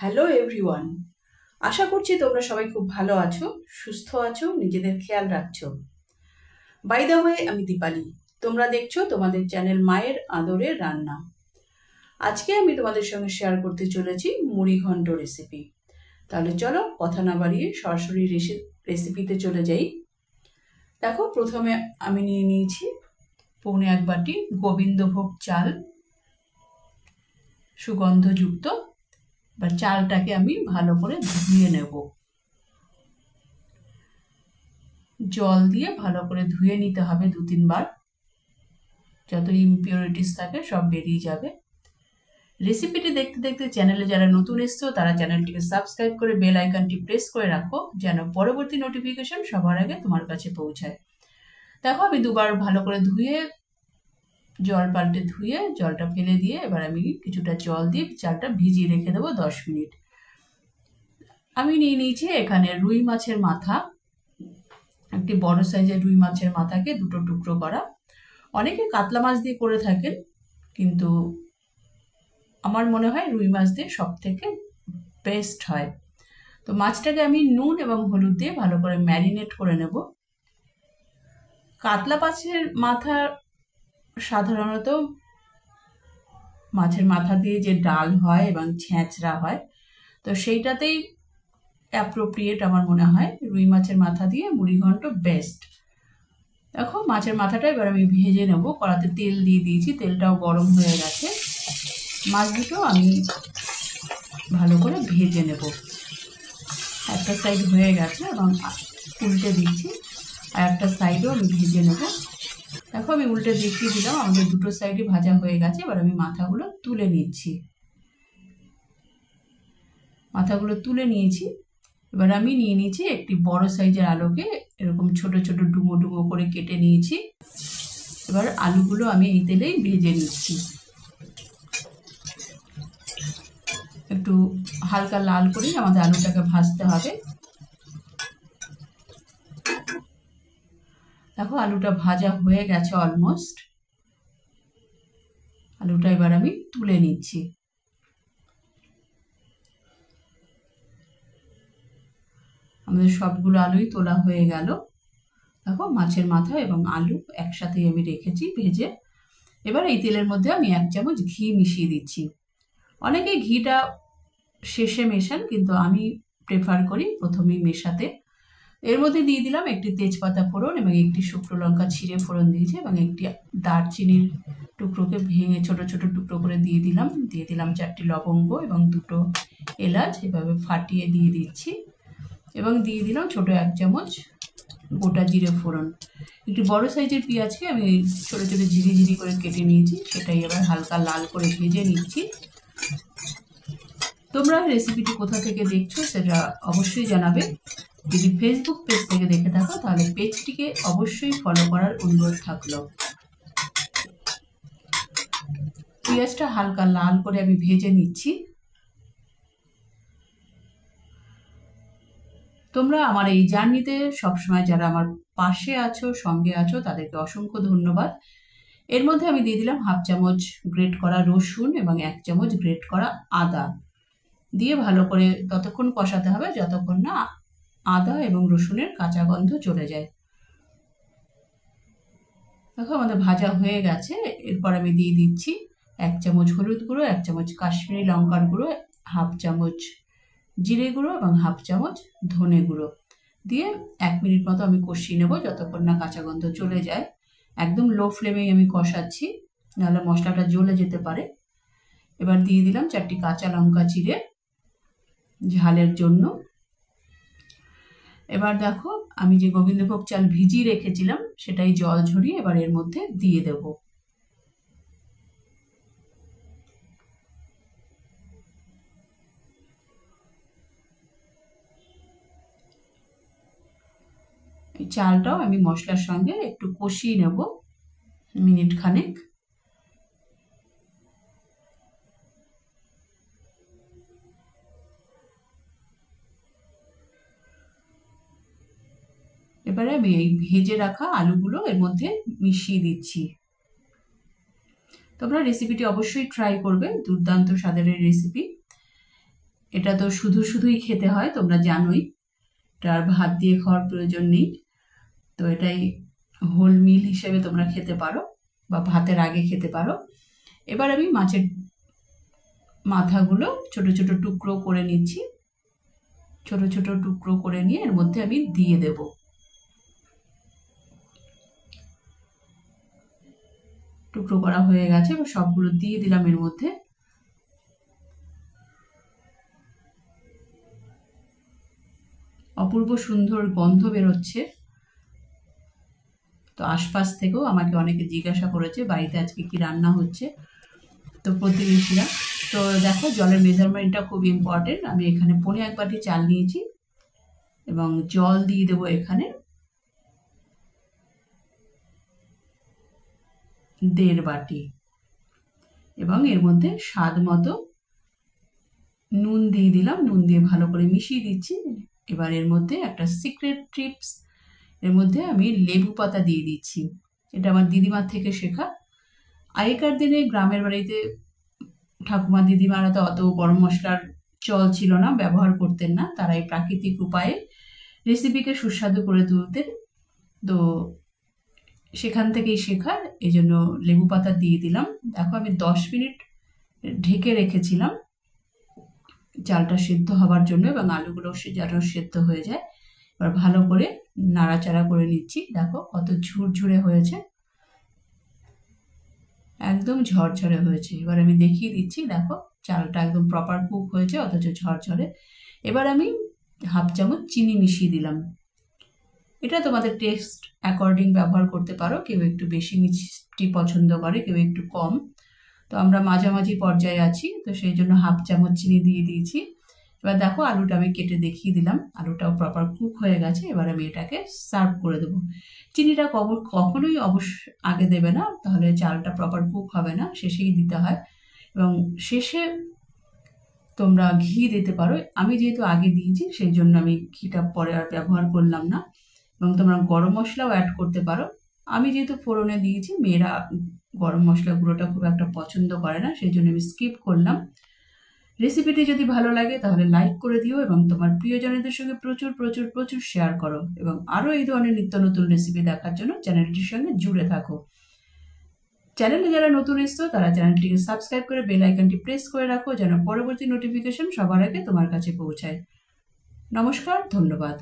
Hello everyone, আশা করছি তোমরা সবাই খুব ভালো আছো, সুস্থ আছো, নিজেদের খেয়াল রাখছো। বাই দ্য ওয়ে, আমি দীপালি। তোমরা দেখছো তোমাদের চ্যানেল মায়ের আদরের রান্না। আজকে আমি তোমাদের সঙ্গে শেয়ার করতে চলেছি মুড়ি ঘন্ট রেসিপি। তাহলে চলো কথা না বাড়িয়ে সরাসরি রেসিপিতে চলে যাই। দেখো, প্রথমে আমি নিয়ে নিয়েছি পৌনে 1 বাটি গোবিন্দভোগ চাল, সুগন্ধযুক্ত। এবার চালটাকে আমি ভালো করে ধুয়ে নেব। জল দিয়ে ভালো করে ধুয়ে নিতে হবে 2-3 বার, যত ইমপিউরিটিস থাকে সব বেরিয়ে যাবে। রেসিপিটি দেখতে দেখতে চ্যানেলে যারা নতুন এসছো তারা চ্যানেলটিকে সাবস্ক্রাইব করে বেল আইকনটি প্রেস করে রাখো, যেন পরবর্তী নোটিফিকেশন সবার আগে তোমার কাছে পৌঁছায়। দেখো, আমি 2 বার ভালো করে ধুয়ে, জল পাল্টে ধুয়ে জলটা ফেলে দিয়ে এবার আমি কিছুটা জল দিয়ে চালটা ভিজিয়ে রেখে দেবো 10 মিনিট। আমি নিয়ে নিয়েছি এখানে রুই মাছের মাথা, একটি বড় সাইজের রুই মাছের মাথাকে 2টো টুকরো করা। অনেকে কাতলা মাছ দিয়ে করে থাকেন, কিন্তু আমার মনে হয় রুই মাছ দিয়ে সব থেকে বেস্ট হয়। তো মাছটাকে আমি নুন এবং হলুদ দিয়ে ভালো করে ম্যারিনেট করে নেব। কাতলা মাছের মাথা সাধারণত মাছের মাথা দিয়ে যে ডাল হয় এবং ছেঁচড়া হয়, তো সেইটাতেই অ্যাপ্রোপ্রিয়েট আমার মনে হয়। রুই মাছের মাথা দিয়ে মুড়ি ঘন্ট বেস্ট। দেখো, মাছের মাথাটা এবার আমি ভেজে নেব। কড়াতে তেল দিয়ে দিয়েছি, তেলটাও গরম হয়ে গেছে। মাছ দুটো আমি ভালো করে ভেজে নেব। একটা সাইড হয়ে গেছে এবং উল্টে দিচ্ছি, আর একটা সাইডও আমি ভেজে নেব। দেখো, আমি উল্টে দেখিয়ে দিলাম, আমাদের দুটো সাইডই ভাজা হয়ে গেছে। এবার আমি মাথাগুলো তুলে নিচ্ছি। মাথাগুলো তুলে নিয়েছি। এবার আমি নিয়ে নিয়েছি একটি বড় সাইজের আলুকে এরকম ছোট ছোট ডুমো ডুমো করে কেটে নিয়েছি। এবার আলুগুলো আমি এই তেলেই ভেজে নিচ্ছি। একটু হালকা লাল করেই আমাদের আলুটাকে ভাজতে হবে। দেখো, আলুটা ভাজা হয়ে গেছে অলমোস্ট। আলুটা এবার আমি তুলে নিচ্ছি। আমাদের সবগুলো আলুই তোলা হয়ে গেল। দেখো, মাছের মাথা এবং আলু একসাথেই আমি রেখেছি ভেজে। এবার এই তেলের মধ্যে আমি 1 চামচ ঘি মিশিয়ে দিচ্ছি। অনেকে ঘিটা শেষে মেশান, কিন্তু আমি প্রেফার করি প্রথমেই মেশাতে। এর মধ্যে দিয়ে দিলাম একটি তেজপাতা ফোড়ন এবং একটি শুকনো লঙ্কা ছিঁড়ে ফোড়ন দিয়েছি, এবং একটি দারচিনির টুকরোকে ভেঙে ছোট ছোট টুকরো করে দিয়ে দিলাম 4টি লবঙ্গ এবং 2টো এলাচ এভাবে ফাটিয়ে দিয়ে দিচ্ছি, এবং দিয়ে দিলাম ছোট 1 চামচ গোটা জিরে ফোড়ন। একটি বড় সাইজের পেঁয়াজকে আমি ছোট ছোট ঝিরি ঝিরি করে কেটে নিয়েছি, সেটাই এবার হালকা লাল করে ভেজে নিচ্ছি। তোমরা রেসিপিটি কোথা থেকে দেখছো সেটা অবশ্যই জানাবে। যদি ফেসবুক পেজ থেকে দেখে থাকো তাহলে পেজটিকে অবশ্যই ফলো করার অনুরোধ থাকলো। পেঁয়াজটা হালকা লাল করে আমি ভেজে নিচ্ছি। তোমরা আমার এই জার্নিতে সবসময় যারা আমার পাশে আছো, সঙ্গে আছো, তাদেরকে অসংখ্য ধন্যবাদ। এর মধ্যে আমি দিয়ে দিলাম 1/2 চামচ গ্রেট করা রসুন এবং 1 চামচ গ্রেট করা আদা দিয়ে ভালো করে ততক্ষণ কষাতে হবে যতক্ষণ না আদা এবং রসুনের কাঁচা গন্ধ চলে যায়। দেখো, আমাদের ভাজা হয়ে গেছে। এরপর আমি দিয়ে দিচ্ছি 1 চামচ হলুদ গুঁড়ো, 1 চামচ কাশ্মীরি লঙ্কার গুঁড়ো, 1/2 চামচ জিরে গুঁড়ো এবং 1/2 চামচ ধনে গুঁড়ো দিয়ে 1 মিনিট মতো আমি কষিয়ে নেব, যতক্ষণ না কাঁচা গন্ধ চলে যায়। একদম লো ফ্লেমেই আমি কষাচ্ছি, নাহলে মশলাটা জ্বলে যেতে পারে। এবার দিয়ে দিলাম 4টি কাঁচা লঙ্কা চিড়ে ঝালের জন্য। এবার দেখো, আমি যে গোবিন্দভোগ চাল ভিজিয়ে রেখেছিলাম সেটাই জল ঝরিয়ে এবার এর মধ্যে দিয়ে দেব। এই চালটাও আমি মশলার সঙ্গে একটু কষিয়ে নেব মিনিট খানেক। এবারে আমি এই ভেজে রাখা আলুগুলো এর মধ্যে মিশিয়ে দিচ্ছি। তোমরা রেসিপিটি অবশ্যই ট্রাই করবে, দুর্দান্ত স্বাদের রেসিপি। এটা তো শুধু শুধুই খেতে হয়, তোমরা জানোই। এটা আর ভাত দিয়ে খাওয়ার প্রয়োজন নেই। তো এটাই হোল মিল হিসেবে তোমরা খেতে পারো বা ভাতের আগে খেতে পারো। এবার আমি মাছের মাথাগুলো ছোট ছোট টুকরো করে নিচ্ছি। ছোট ছোট টুকরো করে নিয়ে এর মধ্যে আমি দিয়ে দেব। টুকরো করা হয়ে গেছে, এবার সবগুলো দিয়ে দিলাম এর মধ্যে। অপূর্ব সুন্দর গন্ধ বেরোচ্ছে। তো আশপাশ থেকেও আমাকে অনেকে জিজ্ঞাসা করেছে বাড়িতে আজকে কি রান্না হচ্ছে, তো প্রতিবেশীরা। তো দেখো, জলের মেজারমেন্টটা খুব ইম্পর্টেন্ট। আমি এখানে 1.5 বাটি চাল নিয়েছি এবং জল দিয়ে দেবো এখানে 1.5 বাটি, এবং এর মধ্যে স্বাদ মতো নুন দিয়ে দিলাম। নুন দিয়ে ভালো করে মিশিয়ে দিচ্ছি। এবার এর মধ্যে একটা সিক্রেট টিপস, এর মধ্যে আমি লেবু পাতা দিয়ে দিচ্ছি। এটা আমার দিদিমার থেকে শেখা। আগেকার দিনে গ্রামের বাড়িতে ঠাকুমা দিদিমারা তো অত গরম মশলার চল ছিল না, ব্যবহার করতেন না। তারা এই প্রাকৃতিক উপায়ে রেসিপিকে সুস্বাদু করে তুলতেন। তো সেখান থেকেই শেখা, এই জন্য লেবু পাতা দিয়ে দিলাম। দেখো, আমি 10 মিনিট ঢেকে রেখেছিলাম চালটা সেদ্ধ হবার জন্য, এবং আলুগুলো যেন সেদ্ধ হয়ে যায়। এবার ভালো করে নাড়াচাড়া করে নিচ্ছি। দেখো কত ঝুরঝুরে হয়েছে, একদম ঝরঝরে হয়েছে। এবার আমি দেখিয়ে দিচ্ছি, দেখো চালটা একদম প্রপার কুক হয়েছে, অথচ ঝরঝরে। এবার আমি 1/2 চামচ চিনি মিশিয়ে দিলাম। এটা তোমাদের টেস্ট অ্যাকর্ডিং ব্যবহার করতে পারো। কেউ একটু বেশি মিষ্টি পছন্দ করে, কেউ একটু কম। তো আমরা মাঝামাঝি পর্যায়ে আছি, তো সেই জন্য 1/2 চামচ চিনি দিয়ে দিয়েছি। এবার দেখো, আলুটা আমি কেটে দেখিয়ে দিলাম, আলুটাও প্রপার কুক হয়ে গেছে। এবার আমি এটাকে সার্ভ করে দেবো। চিনিটা কখনোই আগে দেবে না, তাহলে চালটা প্রপার কুক হবে না, শেষেই দিতে হয়। এবং শেষে তোমরা ঘি দিতে পারো। আমি যেহেতু আগে দিয়েছি সেই জন্য আমি ঘিটা পরে আর ব্যবহার করলাম না। এবং তোমরা গরম মশলাও অ্যাড করতে পারো। আমি যেহেতু ফোড়নে দিয়েছি, মেয়েরা গরম মশলা গুঁড়োটা খুব একটা পছন্দ করে না, সেই জন্য আমি স্কিপ করলাম। রেসিপিটি যদি ভালো লাগে তাহলে লাইক করে দিও, এবং তোমার প্রিয়জনদের সঙ্গে প্রচুর প্রচুর প্রচুর শেয়ার করো। এবং আরও এই ধরনের নিত্য নতুন রেসিপি দেখার জন্য চ্যানেলটির সঙ্গে জুড়ে থাকো। চ্যানেলে যারা নতুন এসছো তারা চ্যানেলটিকে সাবস্ক্রাইব করে বেল আইকনটি প্রেস করে রাখো, যেন পরবর্তী নোটিফিকেশন সবার আগে তোমার কাছে পৌঁছায়। নমস্কার, ধন্যবাদ।